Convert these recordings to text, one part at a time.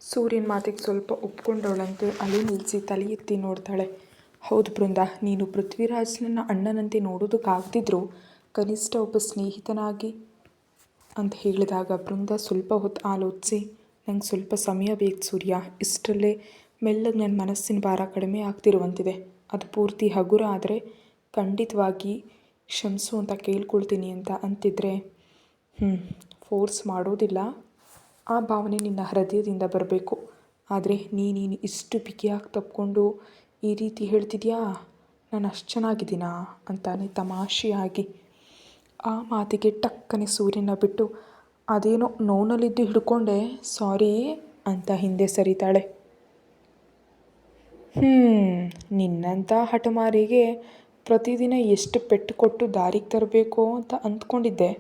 ಸೂರ್ಯನ ಮಾತಿಗೆ ಸ್ವಲ್ಪ ಒಪ್ಕೊಂಡವಳಂತೆ ಅಲೆ ನಿಲ್ಲಿಸಿ ತಲೆ ಎತ್ತಿ ನೋಡ್ತಾಳೆ. ಹೌದು ಬೃಂದ, ನೀನು ಪೃಥ್ವಿರಾಜ್ನನ್ನ ಅಣ್ಣನಂತೆ ನೋಡೋದಕ್ಕಾಗ್ದಿದ್ರು ಕನಿಷ್ಠ ಒಬ್ಬ ಸ್ನೇಹಿತನಾಗಿ ಅಂತ ಹೇಳಿದಾಗ ಬೃಂದ ಸ್ವಲ್ಪ ಹೊತ್ತು ಆಲೋಚಿಸಿ, ನಂಗೆ ಸ್ವಲ್ಪ ಸಮಯ ಬೇಕು ಸೂರ್ಯ, ಇಷ್ಟರಲ್ಲೇ ಮೆಲ್ಲಗೆ ನನ್ನ ಮನಸ್ಸಿನ ಭಾರ ಕಡಿಮೆ ಆಗ್ತಿರುವಂತಿದೆ. ಅದು ಪೂರ್ತಿ ಹಗುರ ಆದರೆ ಖಂಡಿತವಾಗಿ ಕ್ಷಮಿಸು ಅಂತ ಕೇಳ್ಕೊಳ್ತೀನಿ ಅಂತ ಅಂತಿದ್ರೆ ಫೋರ್ಸ್ ಮಾಡೋದಿಲ್ಲ, ಆ ಭಾವನೆ ನಿನ್ನ ಹೃದಯದಿಂದ ಬರಬೇಕು. ಆದರೆ ನೀನು ಇಷ್ಟು ಬಿಗಿಯಾಗಿ ತಪ್ಕೊಂಡು ಈ ರೀತಿ ಹೇಳ್ತಿದ್ಯಾ, ನಾನು ಅಷ್ಟು ಚೆನ್ನಾಗಿದ್ದೀನಾ ಅಂತಾನೆ ತಮಾಷೆಯಾಗಿ. ಆ ಮಾತಿಗೆ ಟಕ್ಕನೆ ಸೂರ್ಯನ ಬಿಟ್ಟು ಅದೇನೋ ನೋನಲ್ಲಿದ್ದು ಹಿಡ್ಕೊಂಡೆ, ಸಾರಿ ಅಂತ ಹಿಂದೆ ಸರಿತಾಳೆ. ನಿನ್ನಂಥ ಹಠಮಾರಿಗೆ ಪ್ರತಿದಿನ ಎಷ್ಟು ಪೆಟ್ಟು ಕೊಟ್ಟು ದಾರಿಗೆ ತರಬೇಕು ಅಂತ ಅಂದ್ಕೊಂಡಿದ್ದೆ.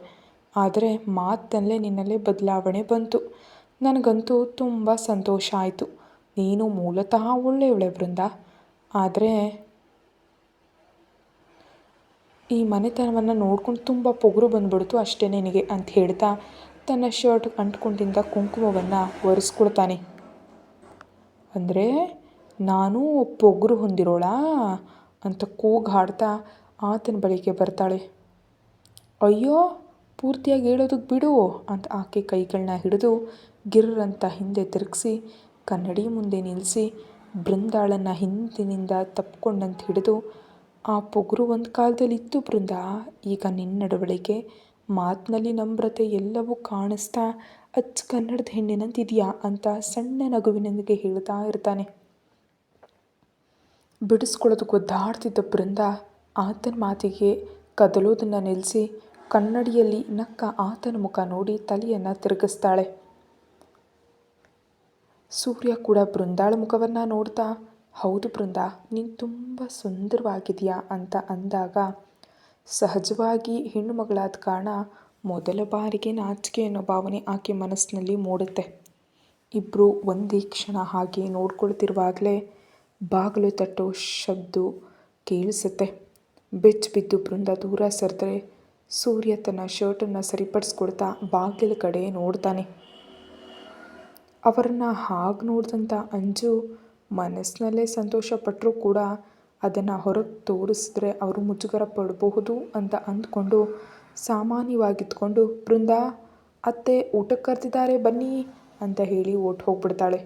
ಆದರೆ ಮಾತಲ್ಲೇ ನಿನ್ನಲ್ಲೇ ಬದಲಾವಣೆ ಬಂತು. ನನಗಂತೂ ತುಂಬ ಸಂತೋಷ ಆಯಿತು. ನೀನು ಮೂಲತಃ ಒಳ್ಳೆಯವಳೆ ಬೃಂದ, ಆದರೆ ಈ ಮನೆತನವನ್ನು ನೋಡ್ಕೊಂಡು ತುಂಬ ಪೊಗರು ಬಂದ್ಬಿಡ್ತು ಅಷ್ಟೇ ನಿನಗೆ ಅಂತ ಹೇಳ್ತಾ ತನ್ನ ಶರ್ಟ್ ಅಂಟ್ಕೊಂಡಿದ್ದ ಕುಂಕುಮವನ್ನು ಒರೆಸ್ಕೊಳ್ತಾನೆ. ಅಂದರೆ ನಾನು ಪೊಗರು ಹೊಂದಿರೋಳಾ ಅಂತ ಕೂಗು ಹಾಡ್ತಾ ಆತನ ಬಳಿಗೆ ಬರ್ತಾಳೆ. ಅಯ್ಯೋ, ಪೂರ್ತಿಯಾಗಿ ಹೇಳೋದಕ್ಕೆ ಬಿಡು ಅಂತ ಆಕೆ ಕೈಗಳನ್ನ ಹಿಡಿದು ಗಿರ್ರಂತ ಹಿಂದೆ ತಿರುಗಿಸಿ ಕನ್ನಡಿ ಮುಂದೆ ನಿಲ್ಲಿಸಿ ಬೃಂದಾಳನ್ನು ಹಿಂದಿನಿಂದ ತಪ್ಕೊಂಡಂತ ಹಿಡಿದು, ಆ ಪೊಗರು ಒಂದು ಕಾಲದಲ್ಲಿ ಇತ್ತು ಬೃಂದ, ಈಗ ನಿನ್ನ ನಡವಳಿಕೆ, ಮಾತಿನಲ್ಲಿ ನಮ್ರತೆ ಎಲ್ಲವೂ ಕಾಣಿಸ್ತಾ ಅಚ್ಚ ಕನ್ನಡದ ಹೆಣ್ಣಿನಂತಿದೆಯಾ ಅಂತ ಸಣ್ಣ ನಗುವಿನೊಂದಿಗೆ ಹೇಳ್ತಾ ಇರ್ತಾನೆ. ಬಿಡಿಸ್ಕೊಳ್ಳೋದಕ್ಕೆ ಒದ್ದಾಡ್ತಿದ್ದ ಬೃಂದ ಆತನ ಮಾತಿಗೆ ಕದಲೋದನ್ನು ನಿಲ್ಲಿಸಿ ಕನ್ನಡಿಯಲ್ಲಿ ನಕ್ಕ ಆತನ ಮುಖ ನೋಡಿ ತಲೆಯನ್ನು ತಿರುಗಿಸ್ತಾಳೆ. ಸೂರ್ಯ ಕೂಡ ಬೃಂದಾಳ ಮುಖವನ್ನು ನೋಡ್ತಾ, ಹೌದು ಬೃಂದ, ನೀನು ತುಂಬ ಸುಂದರವಾಗಿದೆಯಾ ಅಂತ ಅಂದಾಗ ಸಹಜವಾಗಿ ಹೆಣ್ಣು ಮಗಳಾದ ಕಾರಣ ಮೊದಲ ಬಾರಿಗೆ ನಾಚಿಕೆ ಅನ್ನೋ ಭಾವನೆ ಆಕೆ ಮನಸ್ಸಿನಲ್ಲಿ ಮೂಡುತ್ತೆ. ಇಬ್ಬರು ಒಂದೇ ಕ್ಷಣ ಹಾಗೆ ನೋಡ್ಕೊಳ್ತಿರುವಾಗಲೇ ಬಾಗಿಲು ತಟ್ಟೋ ಶಬ್ದ ಕೇಳಿಸುತ್ತೆ. ಬೆಚ್ಚ ಬಿದ್ದು ಬೃಂದ ದೂರ ಸರಿದ್ರೆ ಸೂರ್ಯ ತನ್ನ ಶರ್ಟನ್ನು ಸರಿಪಡಿಸ್ಕೊಳ್ತಾ ಬಾಗಿಲ ಕಡೆ ನೋಡ್ತಾನೆ. ಅವರನ್ನು ಹಾಗೆ ನೋಡಿದಂಥ ಅಂಜು ಮನಸ್ಸಿನಲ್ಲೇ ಸಂತೋಷ ಪಟ್ಟರೂ ಕೂಡ ಅದನ್ನು ಹೊರಗೆ ತೋರಿಸಿದ್ರೆ ಅವರು ಮುಜುಗರ ಪಡಬಹುದು ಅಂತ ಅಂದ್ಕೊಂಡು ಸಾಮಾನ್ಯವಾಗಿದ್ಕೊಂಡು, ಬೃಂದ, ಅತ್ತೆ ಊಟಕ್ಕೆ ಕರೆದಿದ್ದಾರೆ ಬನ್ನಿ ಅಂತ ಹೇಳಿ ಓಟ್ ಹೋಗ್ಬಿಡ್ತಾಳೆ.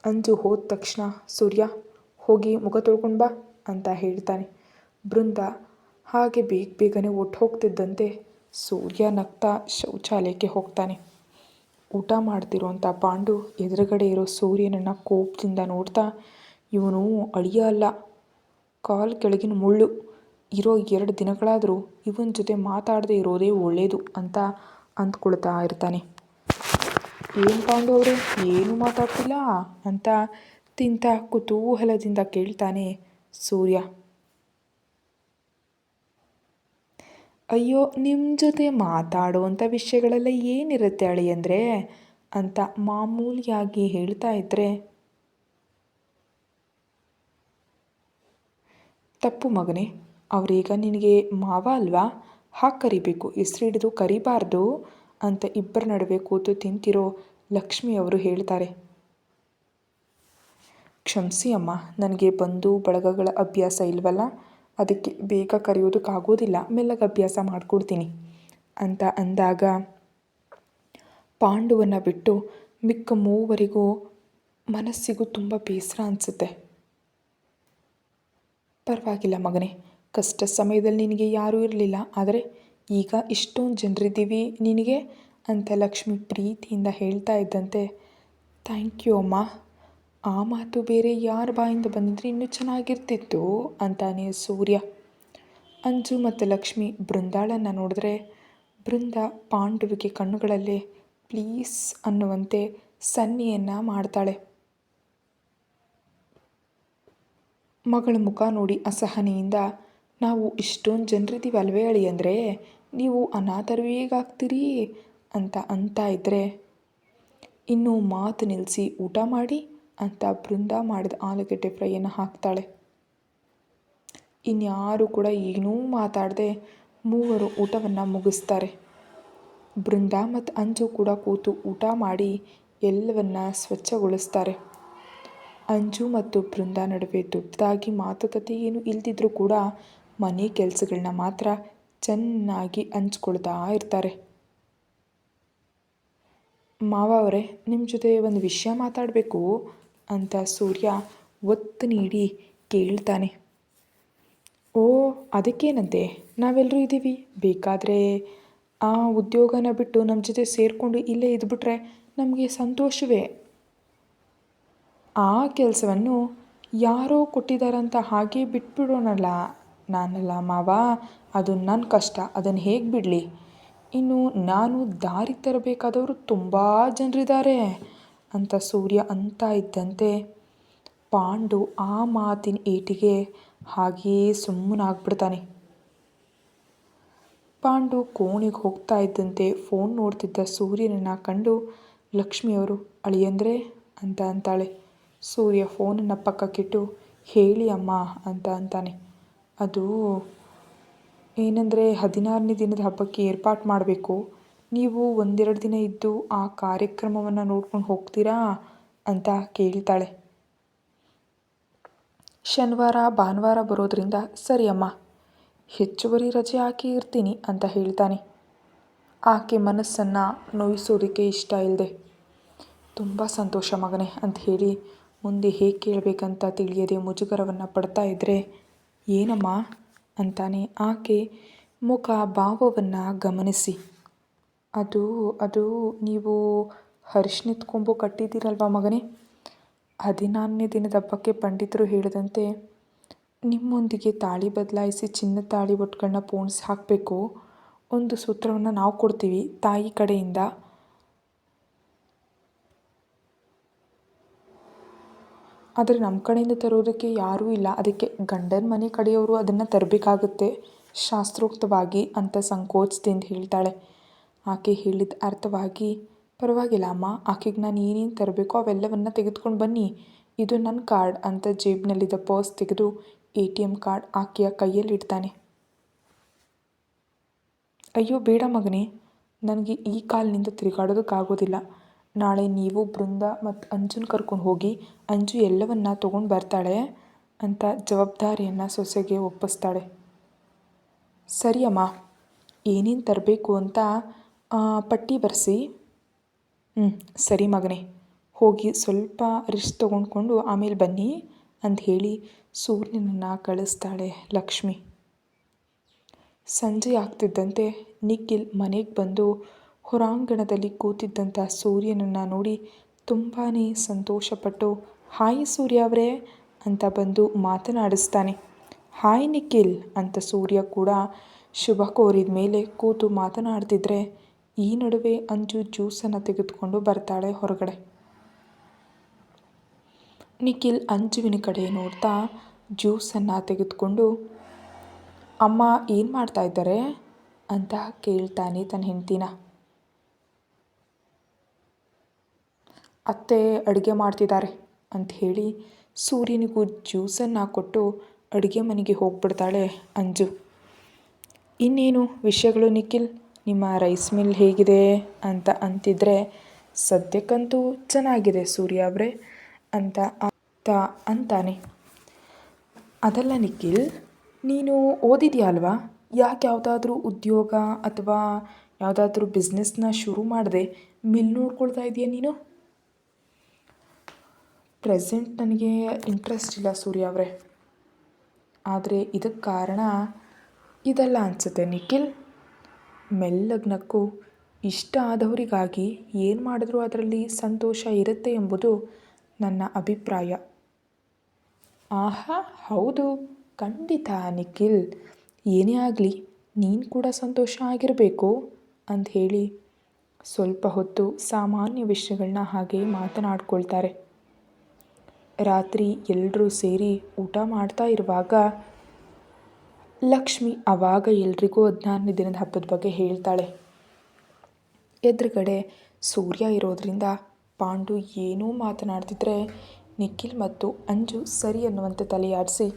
ಅಂಜು ಹೋದ ತಕ್ಷಣ ಸೂರ್ಯ, ಹೋಗಿ ಮುಖ ತೊಳ್ಕೊಂಡು ಬಾ ಅಂತ ಹೇಳ್ತಾನೆ. ಬೃಂದ ಹಾಗೆ ಬೇಗನೆ ಒಟ್ಟು ಹೋಗ್ತಿದ್ದಂತೆ ಸೂರ್ಯ ನಗ್ತಾ ಶೌಚಾಲಯಕ್ಕೆ ಹೋಗ್ತಾನೆ. ಊಟ ಮಾಡ್ತಿರೋಂಥ ಪಾಂಡು ಎದುರುಗಡೆ ಇರೋ ಸೂರ್ಯನನ್ನು ಕೋಪದಿಂದ ನೋಡ್ತಾ, ಇವನು ಅಳಿಯ ಅಲ್ಲ, ಕಾಲು ಕೆಳಗಿನ ಮುಳ್ಳು, ಇರೋ 2 ದಿನಗಳಾದರೂ ಇವನ ಜೊತೆ ಮಾತಾಡದೇ ಇರೋದೇ ಒಳ್ಳೆಯದು ಅಂತ ಅಂದ್ಕೊಳ್ತಾ ಇರ್ತಾನೆ. ಏನು ಪಾಂಡು ಅವರೇ, ಏನೂ ಮಾತಾಡ್ತಿಲ್ಲ ಅಂತ ತಿಂತ ಕುತೂಹಲದಿಂದ ಕೇಳ್ತಾನೆ ಸೂರ್ಯ. ಅಯ್ಯೋ, ನಿಮ್ಮ ಜೊತೆ ಮಾತಾಡುವಂಥ ವಿಷಯಗಳೆಲ್ಲ ಏನಿರುತ್ತೆ ಅಳಿಯಂದ್ರೆ ಅಂತ ಮಾಮೂಲಿಯಾಗಿ ಹೇಳ್ತಾ ಇದ್ದರೆ, ತಪ್ಪು ಮಗನೇ, ಅವರೀಗ ನಿನಗೆ ಮಾವ ಅಲ್ವಾ, ಹಾಗೆ ಕರಿಬೇಕು, ಹೆಸರು ಹಿಡಿದು ಕರಿಬಾರ್ದು ಅಂತ ಇಬ್ಬರ ನಡುವೆ ಕೂತು ತಿಂತಿರೋ ಲಕ್ಷ್ಮಿಯವರು ಹೇಳ್ತಾರೆ. ಕ್ಷಮಿಸಿ ಅಮ್ಮ, ನನಗೆ ಬಂಧು ಬಳಗಗಳ ಅಭ್ಯಾಸ ಇಲ್ವಲ್ಲ, ಅದಕ್ಕೆ ಬೇಗ ಕರೆಯೋದಕ್ಕಾಗೋದಿಲ್ಲ, ಮೆಲ್ಲಗೆ ಅಭ್ಯಾಸ ಮಾಡಿಕೊಡ್ತೀನಿ ಅಂತ ಅಂದಾಗ ಪಾಂಡುವನ್ನು ಬಿಟ್ಟು ಮಿಕ್ಕ ಮೂವರಿಗೂ ಮನಸ್ಸಿಗೂ ತುಂಬ ಬೇಸರ ಅನಿಸುತ್ತೆ. ಪರವಾಗಿಲ್ಲ ಮಗನೇ, ಕಷ್ಟ ಸಮಯದಲ್ಲಿ ನಿನಗೆ ಯಾರೂ ಇರಲಿಲ್ಲ, ಆದರೆ ಈಗ ಇಷ್ಟೊಂದು ಜನರಿದ್ದೀವಿ ನಿನಗೆ ಅಂತ ಲಕ್ಷ್ಮಿ ಪ್ರೀತಿಯಿಂದ ಹೇಳ್ತಾ ಇದ್ದಂತೆ, ಥ್ಯಾಂಕ್ ಯು ಅಮ್ಮ, ಆ ಮಾತು ಬೇರೆ ಯಾರ ಬಾಯಿಂದ ಬಂದಿದ್ರೆ ಇನ್ನೂ ಚೆನ್ನಾಗಿರ್ತಿತ್ತು ಅಂತಾನೆ ಸೂರ್ಯ. ಅಂಜು ಮತ್ತು ಲಕ್ಷ್ಮಿ ಬೃಂದಾಳನ್ನು ನೋಡಿದ್ರೆ ಬೃಂದ ಪಾಂಡುವಿಗೆ ಕಣ್ಣುಗಳಲ್ಲೇ ಪ್ಲೀಸ್ ಅನ್ನುವಂತೆ ಸನ್ನೆಯನ್ನು ಮಾಡ್ತಾಳೆ. ಮಗಳ ಮುಖ ನೋಡಿ ಅಸಹನೆಯಿಂದ, ನಾವು ಇಷ್ಟೊಂದು ಜನರಿದ್ದೀವಿ ಅಲ್ವೇ ಅಳಿಯಂದ್ರೆ, ನೀವು ಅನಾಥರು ಹೇಗಾಗ್ತೀರಿ ಅಂತ ಇದ್ದರೆ, ಇನ್ನೂ ಮಾತು ನಿಲ್ಲಿಸಿ ಊಟ ಮಾಡಿ ಅಂತ ಬೃಂದ ಮಾಡಿದ ಆಲೂಗಡ್ಡೆ ಫ್ರೈಯನ್ನು ಹಾಕ್ತಾಳೆ. ಇನ್ಯಾರೂ ಕೂಡ ಏನೂ ಮಾತಾಡದೆ ಮೂವರು ಊಟವನ್ನು ಮುಗಿಸ್ತಾರೆ. ಬೃಂದಾ ಮತ್ತು ಅಂಜು ಕೂಡ ಕೂತು ಊಟ ಮಾಡಿ ಎಲ್ಲವನ್ನ ಸ್ವಚ್ಛಗೊಳಿಸ್ತಾರೆ. ಅಂಜು ಮತ್ತು ಬೃಂದಾ ನಡುವೆ ದೊಡ್ಡದಾಗಿ ಮಾತುಕತೆ ಏನು ಇಲ್ದಿದ್ರೂ ಕೂಡ ಮನೆ ಕೆಲಸಗಳನ್ನ ಮಾತ್ರ ಚೆನ್ನಾಗಿ ಹಂಚ್ಕೊಳ್ತಾ ಇರ್ತಾರೆ. ಮಾವ ಅವರೇ, ನಿಮ್ಮ ಜೊತೆ ಒಂದು ವಿಷಯ ಮಾತಾಡಬೇಕು ಅಂತ ಸೂರ್ಯ ಒತ್ತು ನೀಡಿ ಕೇಳ್ತಾನೆ. ಓ, ಅದಕ್ಕೇನಂತೆ, ನಾವೆಲ್ಲರೂ ಇದ್ದೀವಿ. ಬೇಕಾದರೆ ಆ ಉದ್ಯೋಗನ ಬಿಟ್ಟು ನಮ್ಮ ಜೊತೆ ಸೇರಿಕೊಂಡು ಇಲ್ಲೇ ಇದ್ಬಿಟ್ರೆ ನಮಗೆ ಸಂತೋಷವೇ. ಆ ಕೆಲಸವನ್ನು ಯಾರೋ ಕೊಟ್ಟಿದ್ದಾರಂತ ಹಾಗೆ ಬಿಟ್ಬಿಡೋಣಲ್ಲ. ನಾನಲ್ಲ ಮಾವ, ಅದು ನನ್ನ ಕಷ್ಟ, ಅದನ್ನು ಹೇಗೆ ಬಿಡಲಿ. ಇನ್ನು ನಾನು ದಾರಿಗೆ ತರಬೇಕಾದವರು ತುಂಬ ಜನರಿದ್ದಾರೆ ಅಂತ ಸೂರ್ಯ ಅಂತ ಇದ್ದಂತೆ ಪಾಂಡು ಆ ಮಾತಿನ ಏಟಿಗೆ ಹಾಗೆಯೇ ಸುಮ್ಮನಾಗ್ಬಿಡ್ತಾನೆ. ಪಾಂಡು ಕೋಣೆಗೆ ಹೋಗ್ತಾ ಇದ್ದಂತೆ ಫೋನ್ ನೋಡ್ತಿದ್ದ ಸೂರ್ಯನನ್ನು ಕಂಡು ಲಕ್ಷ್ಮಿಯವರು ಅಳಿಯಂದ್ರೆ ಅಂತ ಅಂತಾಳೆ. ಸೂರ್ಯ ಫೋನನ್ನು ಪಕ್ಕಕ್ಕಿಟ್ಟು ಹೇಳಿ ಅಮ್ಮ ಅಂತ ಅಂತಾನೆ. ಅದು ಏನಂದರೆ 16ನೇ ದಿನದ ಹಬ್ಬಕ್ಕೆ ಏರ್ಪಾಟ್ ಮಾಡಬೇಕು. ನೀವು 1-2 ದಿನ ಇದ್ದು ಆ ಕಾರ್ಯಕ್ರಮವನ್ನು ನೋಡ್ಕೊಂಡು ಹೋಗ್ತೀರಾ ಅಂತ ಕೇಳ್ತಾಳೆ. ಶನಿವಾರ ಭಾನುವಾರ ಬರೋದ್ರಿಂದ ಸರಿ ಅಮ್ಮ, ಹೆಚ್ಚುವರಿ ರಜೆ ಹಾಕಿ ಇರ್ತೀನಿ ಅಂತ ಹೇಳ್ತಾನೆ. ಆಕೆ ಮನಸ್ಸನ್ನು ನೋಯಿಸೋದಕ್ಕೆ ಇಷ್ಟ ಇಲ್ಲದೆ ತುಂಬ ಸಂತೋಷ ಮಗನೇ ಅಂತ ಹೇಳಿ ಮುಂದೆ ಹೇಗೆ ಕೇಳಬೇಕಂತ ತಿಳಿಯದೆ ಮುಜುಗರವನ್ನು ಪಡ್ತಾ ಇದ್ದರೆ ಏನಮ್ಮ ಅಂತಾನೆ ಆಕೆ ಮುಖ ಭಾವವನ್ನು ಗಮನಿಸಿ. ಅದು ನೀವು ಅರಿಶಿಣದ ಕೊಂಬು ಕಟ್ಟಿದ್ದೀರಲ್ವ ಮಗನೇ, 16ನೇ ದಿನದ ಹಬ್ಬಕ್ಕೆ ಪಂಡಿತರು ಹೇಳಿದಂತೆ ನಿಮ್ಮೊಂದಿಗೆ ತಾಳಿ ಬದಲಾಯಿಸಿ ಚಿನ್ನದ ತಾಳಿ ಒಟ್ಟುಗಳನ್ನ ಪೋಣಿಸಿ ಹಾಕಬೇಕು. ಒಂದು ಸೂತ್ರವನ್ನು ನಾವು ಕೊಡ್ತೀವಿ ತಾಯಿ ಕಡೆಯಿಂದ. ಆದರೆ ನಮ್ಮ ಕಡೆಯಿಂದ ತರೋದಕ್ಕೆ ಯಾರೂ ಇಲ್ಲ. ಅದಕ್ಕೆ ಗಂಡನ ಮನೆ ಕಡೆಯವರು ಅದನ್ನು ತರಬೇಕಾಗುತ್ತೆ ಶಾಸ್ತ್ರೋಕ್ತವಾಗಿ ಅಂತ ಸಂಕೋಚದಿಂದ ಹೇಳ್ತಾಳೆ. ಆಕೆ ಹೇಳಿದ ಅರ್ಥವಾಗಿ, ಪರವಾಗಿಲ್ಲ ಅಮ್ಮ, ಆಕೆಗೆ ನಾನು ಏನೇನು ತರಬೇಕೋ ಅವೆಲ್ಲವನ್ನು ತೆಗೆದುಕೊಂಡು ಬನ್ನಿ. ಇದು ನನ್ನ ಕಾರ್ಡ್ ಅಂತ ಜೇಬಿನಲ್ಲಿದ್ದ ಪರ್ಸ್ ತೆಗೆದು ATM ಕಾರ್ಡ್ ಆಕೆಯ ಕೈಯಲ್ಲಿಡ್ತಾನೆ. ಅಯ್ಯೋ ಬೇಡ ಮಗನೇ, ನನಗೆ ಈ ಕಾಲಿನಿಂದ ತಿರುಗಾಡೋದಕ್ಕಾಗೋದಿಲ್ಲ. ನಾಳೆ ನೀವು ಬೃಂದಾ ಮತ್ತು ಅಂಜುನ ಕರ್ಕೊಂಡು ಹೋಗಿ, ಅಂಜು ಎಲ್ಲವನ್ನ ತೊಗೊಂಡು ಬರ್ತಾಳೆ ಅಂತ ಜವಾಬ್ದಾರಿಯನ್ನು ಸೊಸೆಗೆ ಒಪ್ಪಿಸ್ತಾಳೆ. ಸರಿ ಅಮ್ಮ, ಏನೇನು ತರಬೇಕು ಅಂತ ಪಟ್ಟಿ ಬರೆಸಿ. ಸರಿ ಮಗನೇ, ಹೋಗಿ ಸ್ವಲ್ಪ ರೆಸ್ಟ್ ತೊಗೊಂಡ್ಕೊಂಡು ಆಮೇಲೆ ಬನ್ನಿ ಅಂತ ಹೇಳಿ ಸೂರ್ಯನನ್ನು ಕಳಿಸ್ತಾಳೆ ಲಕ್ಷ್ಮಿ. ಸಂಜೆ ಆಗ್ತಿದ್ದಂತೆ ನಿಖಿಲ್ ಮನೆಗೆ ಬಂದು ಹೊರಾಂಗಣದಲ್ಲಿ ಕೂತಿದ್ದಂಥ ಸೂರ್ಯನನ್ನು ನೋಡಿ ತುಂಬಾ ಸಂತೋಷಪಟ್ಟು ಹಾಯ್ ಸೂರ್ಯ ಅವರೇ ಅಂತ ಬಂದು ಮಾತನಾಡಿಸ್ತಾನೆ. ಹಾಯ್ ನಿಖಿಲ್ ಅಂತ ಸೂರ್ಯ ಕೂಡ ಶುಭ ಕೋರಿದ ಮೇಲೆ ಕೂತು ಮಾತನಾಡ್ತಿದ್ರೆ ಈ ನಡುವೆ ಅಂಜು ಜ್ಯೂಸನ್ನು ತೆಗೆದುಕೊಂಡು ಬರ್ತಾಳೆ ಹೊರಗಡೆ. ನಿಖಿಲ್ ಅಂಜುವಿನ ಕಡೆ ನೋಡ್ತಾ ಜ್ಯೂಸನ್ನು ತೆಗೆದುಕೊಂಡು, ಅಮ್ಮ ಏನು ಮಾಡ್ತಾ ಇದ್ದಾರೆ ಅಂತ ಕೇಳ್ತಾನೆ ತನ್ನ ಹೆಂಡತಿನ. ಅತ್ತೆ ಅಡುಗೆ ಮಾಡ್ತಿದ್ದಾರೆ ಅಂತ ಹೇಳಿ ಸೂರ್ಯನಿಗೂ ಜ್ಯೂಸನ್ನು ಕೊಟ್ಟು ಅಡುಗೆ ಮನೆಗೆ ಹೋಗ್ಬಿಡ್ತಾಳೆ ಅಂಜು. ಇನ್ನೇನು ವಿಷಯಗಳು ನಿಖಿಲ್, ನಿಮ್ಮ ರೈಸ್ ಮಿಲ್ ಹೇಗಿದೆ ಅಂತ ಅಂತಿದ್ರೆ ಸದ್ಯಕ್ಕಂತೂ ಚೆನ್ನಾಗಿದೆ ಸೂರ್ಯ ಅವರೇ ಅಂತ ಅಂತಾನೆ. ಅದಲ್ಲ ನಿಖಿಲ್, ನೀನು ಓದಿದ್ಯಾ ಅಲ್ವಾ, ಯಾಕೆ ಯಾವುದಾದ್ರೂ ಉದ್ಯೋಗ ಅಥವಾ ಯಾವುದಾದ್ರೂ ಬಿಸ್ನೆಸ್ನ ಶುರು ಮಾಡದೆ ಮಿಲ್ ನೋಡ್ಕೊಳ್ತಾ ಇದೆಯಾ ನೀನು? ಪ್ರೆಸೆಂಟ್ ನನಗೆ ಇಂಟ್ರೆಸ್ಟ್ ಇಲ್ಲ ಸೂರ್ಯ ಅವರೇ, ಆದರೆ ಇದಕ್ಕೆ ಕಾರಣ ಇದಲ್ಲ ಅನಿಸುತ್ತೆ ನಿಖಿಲ್. ಮೆಲ್ಲಗ್ನಕ್ಕೂ ಇಷ್ಟ ಆದವರಿಗಾಗಿ ಏನು ಮಾಡಿದ್ರೂ ಅದರಲ್ಲಿ ಸಂತೋಷ ಇರುತ್ತೆ ಎಂಬುದು ನನ್ನ ಅಭಿಪ್ರಾಯ. ಆಹಾ, ಹೌದು ಖಂಡಿತ ನಿಖಿಲ್, ಏನೇ ಆಗಲಿ ನೀನು ಕೂಡ ಸಂತೋಷ ಆಗಿರಬೇಕು ಅಂತ ಹೇಳಿ ಸ್ವಲ್ಪ ಹೊತ್ತು ಸಾಮಾನ್ಯ ವಿಷಯಗಳನ್ನ ಹಾಗೆ ಮಾತನಾಡ್ಕೊಳ್ತಾರೆ. ರಾತ್ರಿ ಎಲ್ಲರೂ ಸೇರಿ ಊಟ ಮಾಡ್ತಾ ಇರುವಾಗ ಲಕ್ಷ್ಮಿ ಆವಾಗ ಎಲ್ರಿಗೂ 16ನೇ ದಿನದ ಹಬ್ಬದ ಬಗ್ಗೆ ಹೇಳ್ತಾಳೆ. ಎದುರುಗಡೆ ಸೂರ್ಯ ಇರೋದ್ರಿಂದ ಪಾಂಡು ಏನೂ ಮಾತನಾಡ್ತಿದ್ರೆ ನಿಖಿಲ್ ಮತ್ತು ಅಂಜು ಸರಿ ಅನ್ನುವಂತೆ ತಲೆಯಾಡಿಸಿ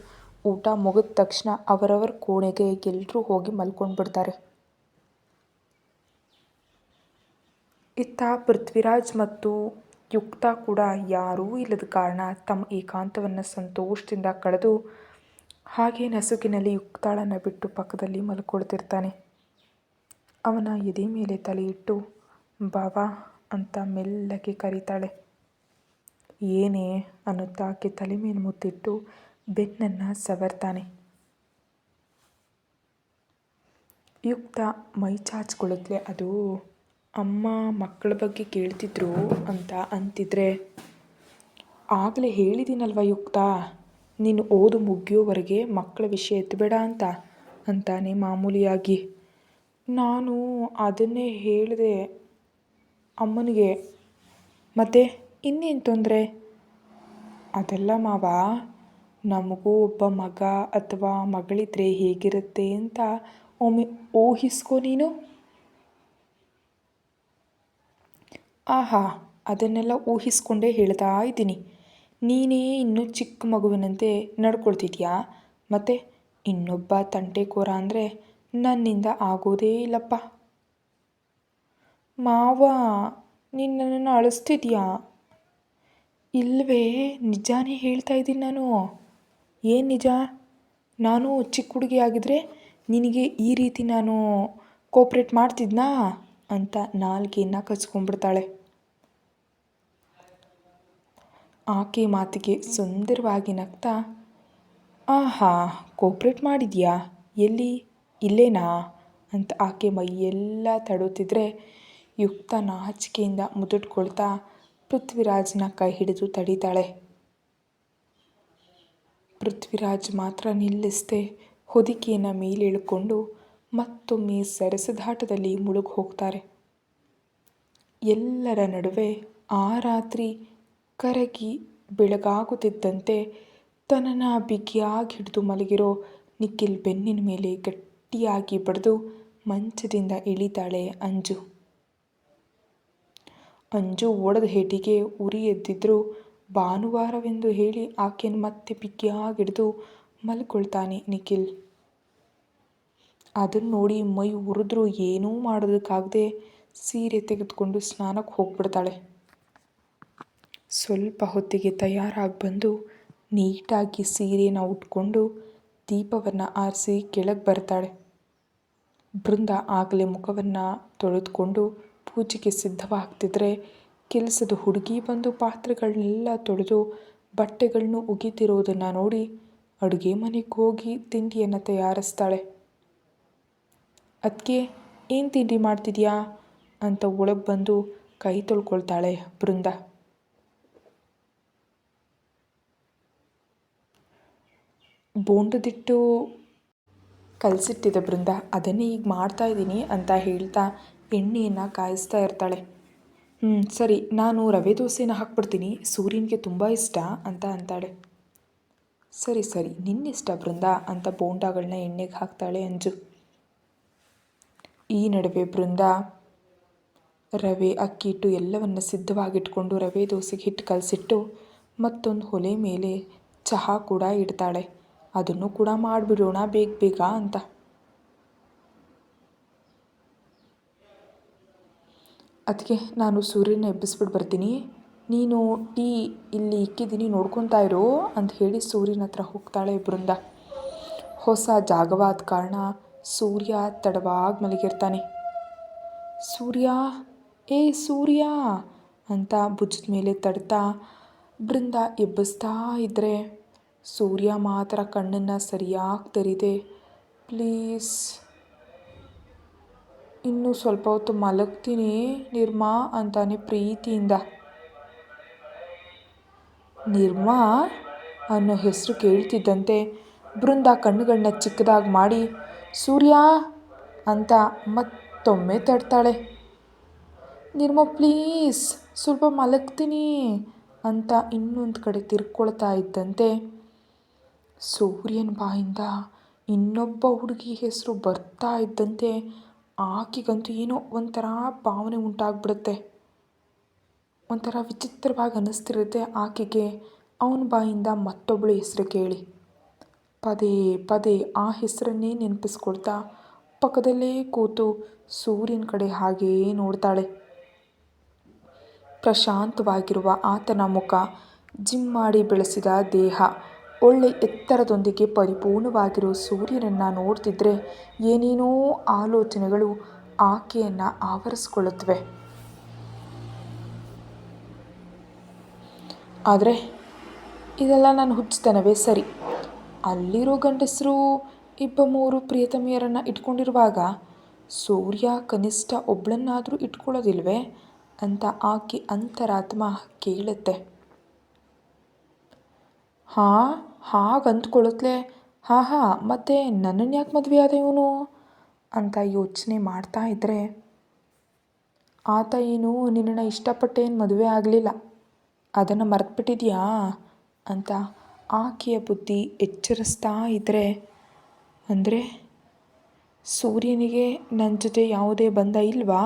ಊಟ ಮುಗಿದ ತಕ್ಷಣ ಅವರವರ ಕೋಣೆಗೆ ಎಲ್ಲರೂ ಹೋಗಿ ಮಲ್ಕೊಂಡು ಬಿಡ್ತಾರೆ. ಇತ್ತ ಪೃಥ್ವಿರಾಜ್ ಮತ್ತು ಯುಕ್ತ ಕೂಡ ಯಾರೂ ಇಲ್ಲದ ಕಾರಣ ತಮ್ಮ ಏಕಾಂತವನ್ನು ಸಂತೋಷದಿಂದ ಕಳೆದು ಹಾಗೆ ನಸುಕಿನಲ್ಲಿ ಯುಕ್ತಾಳನ್ನು ಬಿಟ್ಟು ಪಕ್ಕದಲ್ಲಿ ಮಲ್ಕೊಳ್ತಿರ್ತಾನೆ. ಅವನ ಎದೆ ಮೇಲೆ ತಲೆ ಇಟ್ಟು ಬಾವಾ ಅಂತ ಮೆಲ್ಲಗೆ ಕರೀತಾಳೆ. ಏನೇ ಅನ್ನುತ್ತಾ ಆಕೆ ತಲೆ ಮೇಲೆ ಮುತ್ತಿಟ್ಟು ಬೆನ್ನನ್ನು ಸವರ್ತಾನೆ. ಯುಕ್ತ ಮೈ ಚಾಚ್ಕೊಳ್ಳುತ್ತಲೇ ಅದು ಅಮ್ಮ ಮಕ್ಕಳ ಬಗ್ಗೆ ಕೇಳ್ತಿದ್ರು ಅಂತ ಅಂತಿದ್ರೆ, ಆಗಲೇ ಹೇಳಿದ್ದೀನಲ್ವ ಯುಕ್ತ, ನೀನು ಓದು ಮುಗಿಯೋವರೆಗೆ ಮಕ್ಕಳ ವಿಷಯ ಎತ್ತಬೇಡ ಅಂತಾನೆ ಮಾಮೂಲಿಯಾಗಿ. ನಾನು ಅದನ್ನೇ ಹೇಳಿದೆ ಅಮ್ಮನಿಗೆ. ಮತ್ತೆ ಇನ್ನೇನು ತೊಂದರೆ? ಅದೆಲ್ಲ ಮಾವ, ನಮಗೂ ಒಬ್ಬ ಮಗ ಅಥವಾ ಮಗಳಿದ್ರೆ ಹೇಗಿರುತ್ತೆ ಅಂತ ಒಮ್ಮೆ ಊಹಿಸ್ಕೊ ನೀನು. ಆಹಾ, ಅದನ್ನೆಲ್ಲ ಊಹಿಸ್ಕೊಂಡೇ ಹೇಳ್ತಾ ಇದ್ದೀನಿ. ನೀನೇ ಇನ್ನೂ ಚಿಕ್ಕ ಮಗುವಿನಂತೆ ನಡ್ಕೊಳ್ತಿದ್ಯಾ. ಮತ್ತು ಇನ್ನೊಬ್ಬ ತಂಟೆಕೋರ ಅಂದರೆ ನನ್ನಿಂದ ಆಗೋದೇ ಇಲ್ಲಪ್ಪ. ಮಾವ, ನೀನು ನನ್ನನ್ನು ಅಳಿಸ್ತಿದ್ಯಾ? ಇಲ್ಲವೇ, ನಿಜಾನೇ ಹೇಳ್ತಾ ಇದ್ದೀನಿ ನಾನು. ಏನು ನಿಜ? ನಾನು ಚಿಕ್ಕ ಹುಡುಗಿ ಆಗಿದ್ರೆ ನಿನಗೆ ಈ ರೀತಿ ನಾನು ಕೋಪ್ರೇಟ್ ಮಾಡ್ತಿದ್ನಾ ಅಂತ ನಾಲ್ಗೆಯನ್ನು ಕಚ್ಕೊಂಡ್ಬಿಡ್ತಾಳೆ. ಆಕೆ ಮಾತಿಗೆ ಸುಂದರವಾಗಿ ನಗ್ತಾ, ಆಹಾ, ಕೋಪ್ರೇಟ್ ಮಾಡಿದ್ಯಾ? ಎಲ್ಲಿ? ಇಲ್ಲೇನಾ ಅಂತ ಆಕೆ ಮೈಯೆಲ್ಲ ತಡುತ್ತಿದ್ರೆ ಯುಕ್ತ ನಾಚಿಕೆಯಿಂದ ಮುದುಟ್ಕೊಳ್ತಾ ಪೃಥ್ವಿರಾಜ್ನ ಕೈ ಹಿಡಿದು ತಡೀತಾಳೆ. ಪೃಥ್ವಿರಾಜ್ ಮಾತ್ರ ನಿಲ್ಲಿಸದೆ ಹೊದಿಕೆಯನ್ನು ಮೇಲೆಳ್ಕೊಂಡು ಮತ್ತೊಮ್ಮೆ ಸರಸದಾಟದಲ್ಲಿ ಮುಳುಗಿ ಹೋಗ್ತಾರೆ. ಎಲ್ಲರ ನಡುವೆ ಆ ರಾತ್ರಿ ಕರಗಿ ಬೆಳಗಾಗುತ್ತಿದ್ದಂತೆ ತನ್ನನ್ನು ಬಿಗಿಯಾಗಿ ಹಿಡಿದು ಮಲಗಿರೋ ನಿಖಿಲ್ ಬೆನ್ನಿನ ಮೇಲೆ ಗಟ್ಟಿಯಾಗಿ ಬಡಿದು ಮಂಚದಿಂದ ಇಳಿತಾಳೆ ಅಂಜು. ಅಂಜು ಓಡದ ಹೇಟಿಗೆ ಉರಿ ಎದ್ದಿದ್ರೂ ಭಾನುವಾರವೆಂದು ಹೇಳಿ ಆಕೆಯನ್ನು ಮತ್ತೆ ಬಿಗಿಯಾಗಿ ಹಿಡಿದು ಮಲ್ಕೊಳ್ತಾನೆ ನಿಖಿಲ್. ಅದನ್ನು ನೋಡಿ ಮೈ ಉರಿದ್ರೂ ಏನೂ ಮಾಡೋದಕ್ಕಾಗದೆ ಸೀರೆ ತೆಗೆದುಕೊಂಡು ಸ್ನಾನಕ್ಕೆ ಹೋಗ್ಬಿಡ್ತಾಳೆ. ಸ್ವಲ್ಪ ಹೊತ್ತಿಗೆ ತಯಾರಾಗಿ ಬಂದು ನೀಟಾಗಿ ಸೀರೆನ ಉಟ್ಕೊಂಡು ದೀಪವನ್ನು ಆರಿಸಿ ಕೆಳಗೆ ಬರ್ತಾಳೆ. ಬೃಂದ ಆಗಲೇ ಮುಖವನ್ನು ತೊಳೆದುಕೊಂಡು ಪೂಜೆಗೆ ಸಿದ್ಧವಾಗ್ತಿದ್ರೆ ಕೆಲಸದ ಹುಡುಗಿ ಬಂದು ಪಾತ್ರೆಗಳನ್ನೆಲ್ಲ ತೊಳೆದು ಬಟ್ಟೆಗಳನ್ನು ಒಗಿತಿರೋದನ್ನು ನೋಡಿ ಅಡುಗೆ ಮನೆಗೆ ಹೋಗಿ ತಿಂಡಿಯನ್ನು ತಯಾರಿಸ್ತಾಳೆ. ಅದಕ್ಕೆ ಏನು ತಿಂಡಿ ಮಾಡ್ತಿದ್ಯಾ ಅಂತ ಒಳಗೆ ಬಂದು ಕೈ ತೊಳ್ಕೊಳ್ತಾಳೆ ಬೃಂದ. ಬೋಂಡದಿಟ್ಟು ಕಲಸಿಟ್ಟಿದೆ ಬೃಂದ, ಅದನ್ನೇ ಈಗ ಮಾಡ್ತಾಯಿದ್ದೀನಿ ಅಂತ ಹೇಳ್ತಾ ಎಣ್ಣೆಯನ್ನು ಕಾಯಿಸ್ತಾ ಇರ್ತಾಳೆ. ಸರಿ, ನಾನು ರವೆ ದೋಸೆನ ಹಾಕ್ಬಿಡ್ತೀನಿ, ಸೂರ್ಯನಿಗೆ ತುಂಬ ಇಷ್ಟ ಅಂತಾಳೆ. ಸರಿ ಸರಿ, ನಿನ್ನಿಷ್ಟ ಬೃಂದ ಅಂತ ಬೋಂಡಗಳನ್ನ ಎಣ್ಣೆಗೆ ಹಾಕ್ತಾಳೆ ಅಂಜು. ಈ ನಡುವೆ ಬೃಂದ ರವೆ ಅಕ್ಕಿ ಹಿಟ್ಟು ಎಲ್ಲವನ್ನು ಸಿದ್ಧವಾಗಿಟ್ಕೊಂಡು ರವೆ ದೋಸೆಗೆ ಹಿಟ್ಟು ಕಲಸಿಟ್ಟು ಮತ್ತೊಂದು ಒಲೆ ಮೇಲೆ ಚಹಾ ಕೂಡ ಇಡ್ತಾಳೆ. ಅದನ್ನು ಕೂಡ ಮಾಡಿಬಿಡೋಣ ಬೇಗ ಬೇಗ ಅಂತ. ಅದಕ್ಕೆ ನಾನು ಸೂರ್ಯನ ಎಬ್ಬಿಸ್ಬಿಟ್ಟು ಬರ್ತೀನಿ, ನೀನು ಟೀ ಇಲ್ಲಿ ಇಕ್ಕಿದ್ದೀನಿ ನೋಡ್ಕೊತಾ ಇರು ಅಂತ ಹೇಳಿ ಸೂರ್ಯನ ಹತ್ರ ಹೋಗ್ತಾಳೆ ಬೃಂದ. ಹೊಸ ಜಾಗವಾದ ಕಾರಣ ಸೂರ್ಯ ತಡವಾಗಿ ಮಲಗಿರ್ತಾನೆ. ಸೂರ್ಯ, ಏ ಸೂರ್ಯ ಅಂತ ಭುಜದ ಮೇಲೆ ತಡ್ತಾ ಬೃಂದ ಎಬ್ಬಿಸ್ತಾ ಇದ್ದರೆ ಸೂರ್ಯ ಮಾತ್ರ ಕಣ್ಣನ್ನು ಸರಿಯಾಗಿ ತೆರೀದೆ ಪ್ಲೀಸ್ ಇನ್ನೂ ಸ್ವಲ್ಪ ಹೊತ್ತು ಮಲಗ್ತೀನಿ ನಿರ್ಮಾ ಅಂತಾನೆ ಪ್ರೀತಿಯಿಂದ. ನಿರ್ಮಾ ಅನ್ನೋ ಹೆಸರು ಕೇಳ್ತಿದ್ದಂತೆ ಬೃಂದ ಕಣ್ಣುಗಳನ್ನ ಚಿಕ್ಕದಾಗಿ ಮಾಡಿ ಸೂರ್ಯ ಅಂತ ಮತ್ತೊಮ್ಮೆ ತಡ್ತಾಳೆ. ನಿರ್ಮಾ ಪ್ಲೀಸ್ ಸ್ವಲ್ಪ ಮಲಗ್ತೀನಿ ಅಂತ ಇನ್ನೊಂದು ಕಡೆ ತಿರ್ಕೊಳ್ತಾ ಇದ್ದಂತೆ ಸೂರ್ಯನ ಬಾಯಿಂದ ಇನ್ನೊಬ್ಬ ಹುಡುಗಿ ಹೆಸರು ಬರ್ತಾ ಇದ್ದಂತೆ ಆಕೆಗಂತೂ ಏನೋ ಒಂಥರ ಭಾವನೆ ಉಂಟಾಗ್ಬಿಡುತ್ತೆ. ಒಂಥರ ವಿಚಿತ್ರವಾಗಿ ಅನ್ನಿಸ್ತಿರುತ್ತೆ ಆಕೆಗೆ ಅವನ ಬಾಯಿಂದ ಮತ್ತೊಬ್ಬಳ ಹೆಸರು ಕೇಳಿ. ಪದೇ ಪದೇ ಆ ಹೆಸರನ್ನೇ ನೆನಪಿಸ್ಕೊಳ್ತಾ ಪಕ್ಕದಲ್ಲೇ ಕೂತು ಸೂರ್ಯನ ಕಡೆ ಹಾಗೇ ನೋಡ್ತಾಳೆ. ಪ್ರಶಾಂತವಾಗಿರುವ ಆತನ ಮುಖ, ಜಿಮ್ ಮಾಡಿ ಬೆಳೆಸಿದ ದೇಹ, ಒಳ್ಳೆ ಎತ್ತರದೊಂದಿಗೆ ಪರಿಪೂರ್ಣವಾಗಿರೋ ಸೂರ್ಯನನ್ನು ನೋಡ್ತಿದ್ರೆ ಏನೇನೋ ಆಲೋಚನೆಗಳು ಆಕೆಯನ್ನು ಆವರಿಸ್ಕೊಳ್ಳುತ್ತವೆ. ಆದರೆ ಇದೆಲ್ಲ ನನ್ನ ಹುಚ್ಚುತನವೇ ಸರಿ. ಅಲ್ಲಿರೋ ಗಂಡಸರು 2-3 ಪ್ರಿಯತಮೆಯರನ್ನು ಇಟ್ಕೊಂಡಿರುವಾಗ ಸೂರ್ಯ ಕನಿಷ್ಠ ಒಬ್ಬಳನ್ನಾದರೂ ಇಟ್ಕೊಳ್ಳೋದಿಲ್ವೇ ಅಂತ ಆಕೆ ಅಂತರಾತ್ಮ ಕೇಳುತ್ತೆ. ಹಾಗೆ ಅಂದ್ಕೊಳ್ಳುತ್ತಲೇ ಮತ್ತೆ ನನ್ನನ್ನು ಯಾಕೆ ಮದುವೆ ಆದ ಇವನು ಅಂತ ಯೋಚನೆ ಮಾಡ್ತಾ ಇದ್ದರೆ, ಆತ ಏನು ನಿನ್ನನ್ನು ಇಷ್ಟಪಟ್ಟೇನು ಮದುವೆ ಆಗಲಿಲ್ಲ, ಅದನ್ನು ಮರೆತುಬಿಟ್ಟಿದ್ಯಾ ಅಂತ ಆಕೆಯ ಬುದ್ಧಿ ಎಚ್ಚರಿಸ್ತಾ ಇದ್ದರೆ, ಅಂದರೆ ಸೂರ್ಯನಿಗೆ ನನ್ನ ಜೊತೆ ಯಾವುದೇ ಬಂಧ ಇಲ್ವಾ?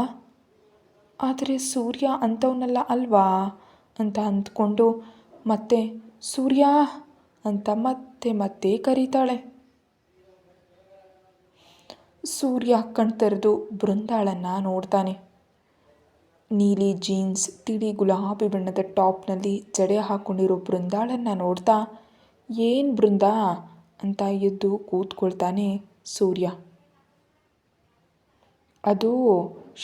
ಆದರೆ ಸೂರ್ಯ ಅಂಥವನಲ್ಲ ಅಲ್ವಾ ಅಂತ ಅಂದ್ಕೊಂಡು ಮತ್ತೆ ಸೂರ್ಯ ಅಂತ ಮತ್ತೆ ಮತ್ತೆ ಕರೀತಾಳೆ. ಸೂರ್ಯ ಕಣ್ತೆರೆದು ಬೃಂದಾಳನ್ನು ನೋಡ್ತಾನೆ. ನೀಲಿ ಜೀನ್ಸ್, ತಿಳಿ ಗುಲಾಬಿ ಬಣ್ಣದ ಟಾಪ್ನಲ್ಲಿ ಜಡೆ ಹಾಕ್ಕೊಂಡಿರೋ ಬೃಂದಾಳನ್ನು ನೋಡ್ತಾ, ಏನು ಬೃಂದಾ ಅಂತ ಎದ್ದು ಕೂತ್ಕೊಳ್ತಾನೆ ಸೂರ್ಯ. ಅದು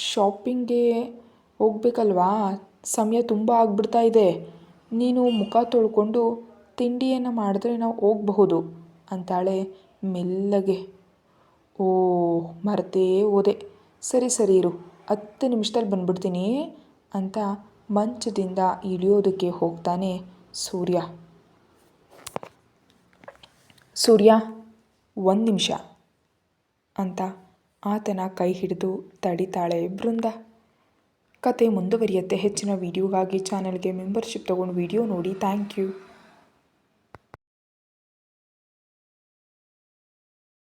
ಶಾಪಿಂಗ್ಗೆ ಹೋಗಬೇಕಲ್ವಾ, ಸಮಯ ತುಂಬ ಆಗ್ಬಿಡ್ತಾ ಇದೆ. ನೀನು ಮುಖ ತೊಳ್ಕೊಂಡು ತಿಂಡಿಯನ್ನು ಮಾಡಿದ್ರೆ ನಾವು ಹೋಗಬಹುದು ಅಂತಾಳೆ ಮೆಲ್ಲಗೆ. ಮರೆತೇ ಹೋದೆ, ಸರಿ ಇರು, 10 ನಿಮಿಷದಲ್ಲಿ ಬಂದ್ಬಿಡ್ತೀನಿ ಅಂತ ಮಂಚದಿಂದ ಇಳಿಯೋದಕ್ಕೆ ಹೋಗ್ತಾನೆ ಸೂರ್ಯ. 1 ನಿಮಿಷ ಅಂತ ಆತನ ಕೈ ಹಿಡಿದು ತಡಿತಾಳೆ ಬೃಂದ. ಕತೆ ಮುಂದುವರಿಯುತ್ತೆ. ಹೆಚ್ಚಿನ ವಿಡಿಯೋಗಾಗಿ ಚಾನಲ್ಗೆ ಮೆಂಬರ್ಶಿಪ್ ತಗೊಂಡು ವಿಡಿಯೋ ನೋಡಿ. Thank you.